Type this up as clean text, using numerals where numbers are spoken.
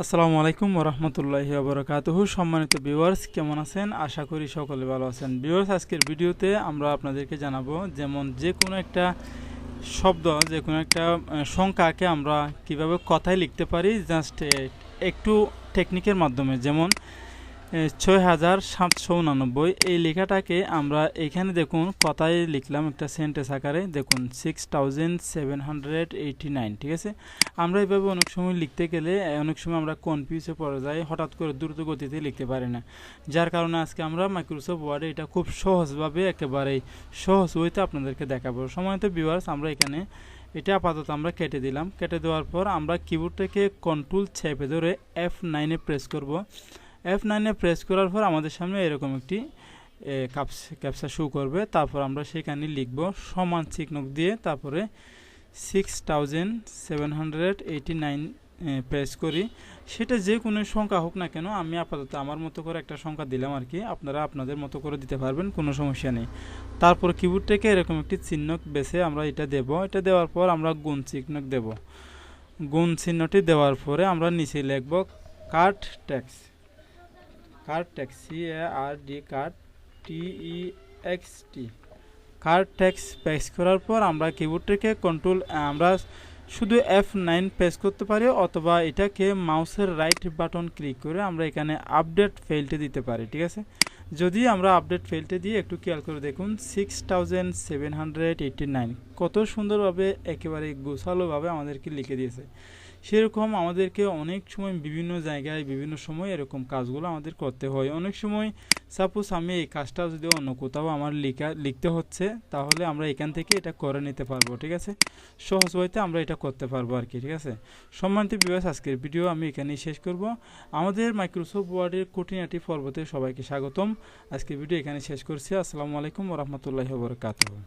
আসসালামু আলাইকুম ওরহমতুল্লাহি ওবরাকাতুহু। সম্মানিত ভিউয়ার্স, কেমন আছেন? আশা করি সকলে ভালো আছেন। ভিউয়ার্স, আজকের ভিডিওতে আমরা আপনাদেরকে জানাবো যেমন যে কোনো একটা শব্দ, যে কোনো একটা সংখ্যাকে আমরা কিভাবে কথায় লিখতে পারি জাস্ট একটু টেকনিকের মাধ্যমে। যেমন ৬৭৮৯ এই লেখাটাকে আমরা এখানে দেখুন কথায় লিখলাম একটা সেন্টেন্স আকারে। দেখুন ৬৭89, ঠিক আছে। আমরা এইভাবে অনেক সময় লিখতে গেলে অনেক সময় আমরা কনফিউজে পড়ে যাই, হঠাৎ করে দ্রুত গতিতে লিখতে পারি না। যার কারণে আজকে আমরা মাইক্রোসফট ওয়ার্ডে এটা খুব সহজভাবে একেবারেই সহজ ওয়েতে আপনাদেরকে দেখাবো। সময়ত ভিউয়ার্স, আমরা এখানে এটা আপাতত আমরা কেটে দিলাম। কেটে দেওয়ার পর আমরা কিবোর্ড থেকে কন্ট্রোল চেপে ধরে F9 প্রেস করব। F9 প্রেস করার পর আমাদের সামনে এরকম একটি ক্যাপচা শো করবে। তারপর আমরা সেখানে লিখব সমান চিহ্ন দিয়ে, তারপরে 6789 প্রেস করি। সেটা যে কোনো সংখ্যা হোক না কেন, আমি আপাতত আমার মতো করে একটা সংখ্যা দিলাম আর কি। আপনারা আপনাদের মতো করে দিতে পারবেন, কোনো সমস্যা নেই। তারপর কিবোর্ড থেকে এরকম একটি চিহ্ন বেছে আমরা এটা দেব। এটা দেওয়ার পর আমরা গুণ চিহ্ন দেব। গুণ চিহ্নটি দেওয়ার পরে আমরা নিচে লিখব card text. Card text, CARD, card TEXT, card text press করার পর আমরা কিবোর্ড থেকে কন্ট্রোল, আমরা শুধু F9 প্রেস করতে পারি, অথবা এটাকে মাউসের রাইট বাটন ক্লিক করে আমরা এখানে আপডেট ফেলতে দিতে পারি, ঠিক আছে। যদি আমরা আপডেট ফেলতে দিয়ে একটু খেয়াল করে দেখুন 6789 কত সুন্দরভাবে একেবারে গোছালোভাবে আমাদেরকে লিখে দিয়েছে। সেরকম আমাদেরকে অনেক সময় বিভিন্ন জায়গায় বিভিন্ন সময় এরকম কাজগুলো আমাদের করতে হয়। অনেক সময় সাপোজ আমি এই কাজটা যদি অন্য কোথাও আমার লিখতে হচ্ছে, তাহলে আমরা এখান থেকে এটা করে নিতে পারবো, ঠিক আছে। সহজ হইতে আমরা এটা করতে পারবো আর কি, ঠিক আছে। সম্মানিত ভিউয়ার্স, আজকের ভিডিও আমি এখানেই শেষ করব। আমাদের মাইক্রোসফট ওয়ার্ডের খুঁটিনাটি পর্বতে সবাইকে স্বাগতম। আজকের ভিডিও এখানে শেষ করছি। আসসালামু আলাইকুম ওরহমতুল্লাহি ওয়া বারাকাতুহু।